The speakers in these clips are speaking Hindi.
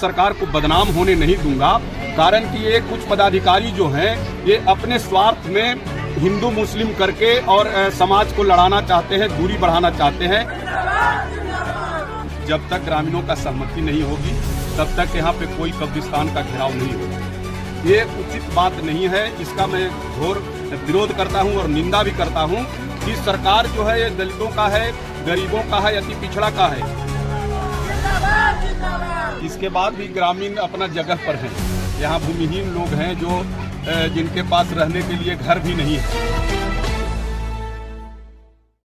सरकार को बदनाम होने नहीं दूंगा, कारण कि ये कुछ पदाधिकारी जो हैं ये अपने स्वार्थ में हिंदू मुस्लिम करके और समाज को लड़ाना चाहते हैं, दूरी बढ़ाना चाहते हैं। जब तक ग्रामीणों का सहमति नहीं होगी तब तक यहाँ पे कोई कब्रिस्तान का घेराव नहीं होगा। ये उचित बात नहीं है, इसका मैं घोर विरोध करता हूँ और निंदा भी करता हूँ कि सरकार जो है ये दलितों का है, गरीबों का है, अति पिछड़ा का है। इसके बाद भी ग्रामीण अपना जगह पर हैं। यहाँ भूमिहीन लोग हैं जो जिनके पास रहने के लिए घर भी नहीं है।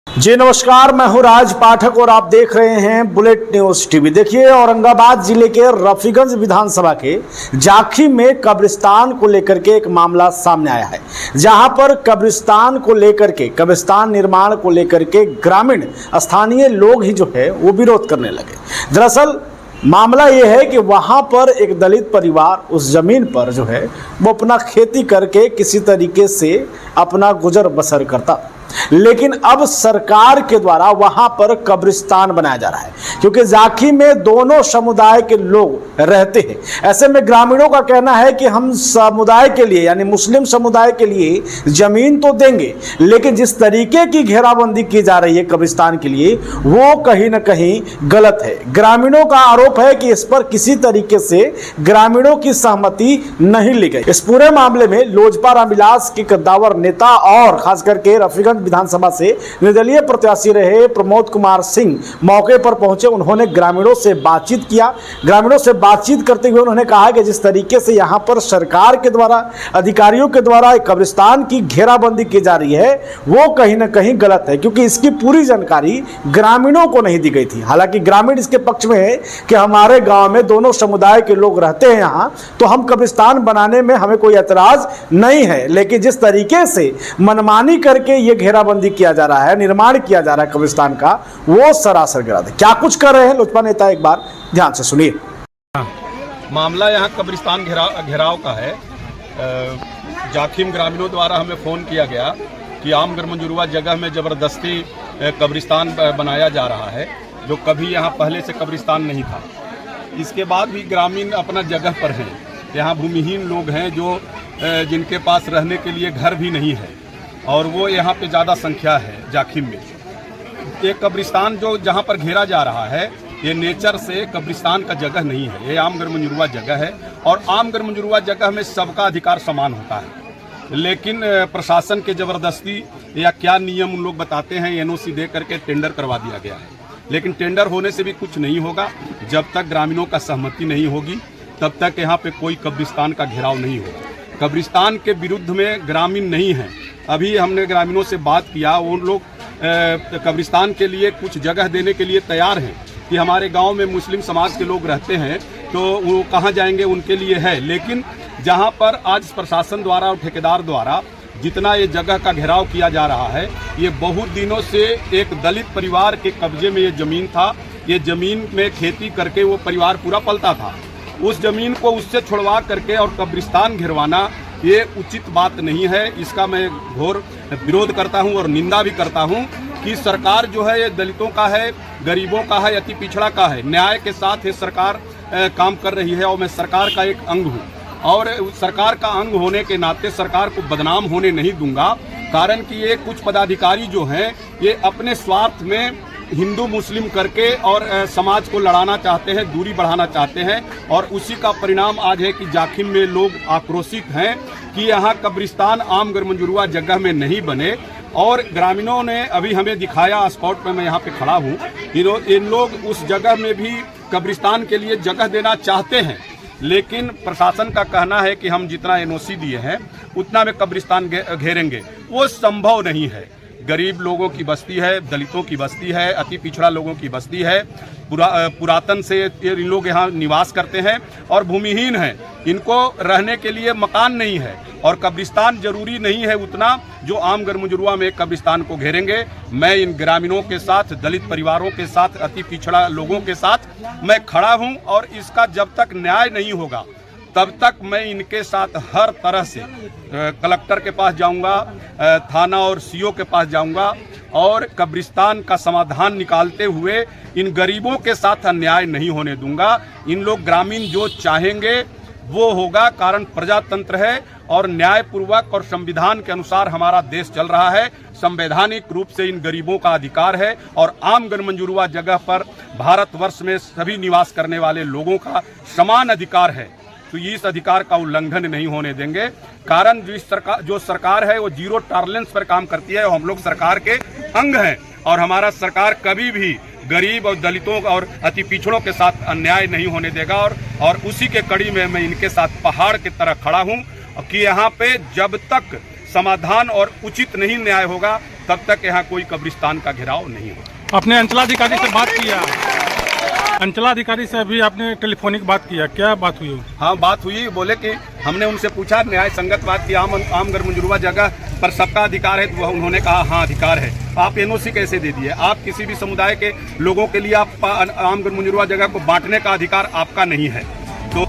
जी नमस्कार, मैं हूं राज पाठक और आप देख रहे हैं बुलेट न्यूज टीवी। देखिए, औरंगाबाद जिले के रफीगंज विधानसभा के जाखी में कब्रिस्तान को लेकर के एक मामला सामने आया है, जहां पर कब्रिस्तान को लेकर के, कब्रिस्तान निर्माण को लेकर के ग्रामीण स्थानीय लोग ही जो है वो विरोध करने लगे। दरअसल मामला यह है कि वहां पर एक दलित परिवार उस जमीन पर जो है वो अपना खेती करके किसी तरीके से अपना गुजर बसर करता, लेकिन अब सरकार के द्वारा वहां पर कब्रिस्तान बनाया जा रहा है, क्योंकि जाखी में दोनों समुदाय के लोग रहते हैं। ऐसे में ग्रामीणों का कहना है कि हम समुदाय के लिए, यानी मुस्लिम समुदाय के लिए जमीन तो देंगे, लेकिन जिस तरीके की घेराबंदी की जा रही है कब्रिस्तान के लिए वो कहीं ना कहीं गलत है। ग्रामीणों का आरोप है कि इस पर किसी तरीके से ग्रामीणों की सहमति नहीं ली गई। इस पूरे मामले में लोजपा रामविलास के कद्दावर नेता और खास करके रफीगंज विधानसभा से निर्दलीय प्रत्याशी रहे प्रमोद कुमार सिंह मौके पर पहुंचे। उन्होंने ग्रामीणों से बातचीत किया। ग्रामीणों से बातचीत करते हुए उन्होंने कहा कि जिस तरीके से यहां पर सरकार के द्वारा, अधिकारियों के द्वारा कब्रिस्तान की घेराबंदी की जा रही है वो कहीं ना कहीं गलत है, क्योंकि इसकी पूरी जानकारी ग्रामीणों को नहीं दी गई थी। हालांकि ग्रामीण इसके पक्ष में है कि हमारे गांव में दोनों समुदाय के लोग रहते हैं यहाँ, तो हम कब्रिस्तान बनाने में हमें कोई एतराज नहीं है, लेकिन जिस तरीके से मनमानी करके ये घेराबंदी किया जा रहा है, निर्माण किया जा रहा है कब्रिस्तान का, वो सरासर गलत है। क्या कुछ कर रहे हैं लोजपा नेता, एक बार ध्यान से सुनिए। मामला यहाँ कब्रिस्तान घेराव का है। जाखिम ग्रामीणों द्वारा हमें फोन किया गया कि आम गरमंजुरुआ जगह में जबरदस्ती कब्रिस्तान बनाया जा रहा है, जो कभी यहाँ पहले से कब्रिस्तान नहीं था। इसके बाद भी ग्रामीण अपना जगह पर हैं। यहाँ भूमिहीन लोग हैं जो जिनके पास रहने के लिए घर भी नहीं है, और वो यहाँ पे ज़्यादा संख्या है जाखिम में। ये कब्रिस्तान जो जहाँ पर घेरा जा रहा है ये नेचर से कब्रिस्तान का जगह नहीं है, ये आम गरमंजुरुआ जगह है, और आम गरमंजुरुआ जगह में सबका अधिकार समान होता है। लेकिन प्रशासन के ज़बरदस्ती या क्या नियम उन लोग बताते हैं, एनओसी दे करके टेंडर करवा दिया गया है। लेकिन टेंडर होने से भी कुछ नहीं होगा। जब तक ग्रामीणों का सहमति नहीं होगी तब तक यहाँ पे कोई कब्रिस्तान का घेराव नहीं होगा। कब्रिस्तान के विरुद्ध में ग्रामीण नहीं हैं। अभी हमने ग्रामीणों से बात किया, उन लोग कब्रिस्तान के लिए कुछ जगह देने के लिए तैयार हैं कि हमारे गांव में मुस्लिम समाज के लोग रहते हैं तो वो कहाँ जाएंगे, उनके लिए है। लेकिन जहां पर आज प्रशासन द्वारा और ठेकेदार द्वारा जितना ये जगह का घेराव किया जा रहा है, ये बहुत दिनों से एक दलित परिवार के कब्जे में ये ज़मीन था। ये ज़मीन में खेती करके वो परिवार पूरा पलता था। उस ज़मीन को उससे छुड़वा करके और कब्रिस्तान घेरवाना ये उचित बात नहीं है। इसका मैं घोर विरोध करता हूं और निंदा भी करता हूं कि सरकार जो है ये दलितों का है, गरीबों का है, अति पिछड़ा का है। न्याय के साथ ये सरकार काम कर रही है और मैं सरकार का एक अंग हूं, और सरकार का अंग होने के नाते सरकार को बदनाम होने नहीं दूंगा, कारण कि ये कुछ पदाधिकारी जो हैं ये अपने स्वार्थ में हिंदू मुस्लिम करके और समाज को लड़ाना चाहते हैं, दूरी बढ़ाना चाहते हैं। और उसी का परिणाम आज है कि जाखिम में लोग आक्रोशित हैं कि यहाँ कब्रिस्तान आम गरमंजुरुआ जगह में नहीं बने। और ग्रामीणों ने अभी हमें दिखाया, स्पॉट पर मैं यहाँ पे खड़ा हूँ, इन लोग उस जगह में भी कब्रिस्तान के लिए जगह देना चाहते हैं, लेकिन प्रशासन का कहना है कि हम जितना एनओसी दिए हैं उतना में कब्रिस्तान घेरेंगे। वो संभव नहीं है। गरीब लोगों की बस्ती है, दलितों की बस्ती है, अति पिछड़ा लोगों की बस्ती है। पुरातन से इन लोग यहाँ निवास करते हैं और भूमिहीन हैं। इनको रहने के लिए मकान नहीं है, और कब्रिस्तान जरूरी नहीं है उतना जो आम गरमंजुरुआ में कब्रिस्तान को घेरेंगे। मैं इन ग्रामीणों के साथ, दलित परिवारों के साथ, अति पिछड़ा लोगों के साथ मैं खड़ा हूं, और इसका जब तक न्याय नहीं होगा तब तक मैं इनके साथ हर तरह से कलेक्टर के पास जाऊंगा, थाना और सीओ के पास जाऊंगा, और कब्रिस्तान का समाधान निकालते हुए इन गरीबों के साथ अन्याय नहीं होने दूंगा। इन लोग ग्रामीण जो चाहेंगे वो होगा, कारण प्रजातंत्र है और न्यायपूर्वक और संविधान के अनुसार हमारा देश चल रहा है। संवैधानिक रूप से इन गरीबों का अधिकार है और आम गणमंजूरवा जगह पर भारतवर्ष में सभी निवास करने वाले लोगों का समान अधिकार है। तो इस अधिकार का उल्लंघन नहीं होने देंगे, कारण जो सरकार है वो जीरो टॉलरेंस पर काम करती है और हम लोग सरकार के अंग हैं और हमारा सरकार कभी भी गरीब और दलितों और अति पिछड़ों के साथ अन्याय नहीं होने देगा। और उसी के कड़ी में मैं इनके साथ पहाड़ की तरह खड़ा हूं कि यहाँ पे जब तक समाधान और उचित नहीं न्याय होगा तब तक यहाँ कोई कब्रिस्तान का घेराव नहीं होगा। आपने अंचलाधिकारी से बात किया, अंचलाधिकारी से अभी आपने टेलीफोनिक बात किया, क्या बात हुई? हाँ, बात हुई। बोले कि हमने उनसे पूछा न्याय संगत बात की, आम गणमंजूरवा जगह पर सबका अधिकार है, तो उन्होंने कहा हाँ अधिकार है। आप एनओसी कैसे दे दिए? आप किसी भी समुदाय के लोगों के लिए आप आम गणमंजूरवा जगह को बांटने का अधिकार आपका नहीं है। तो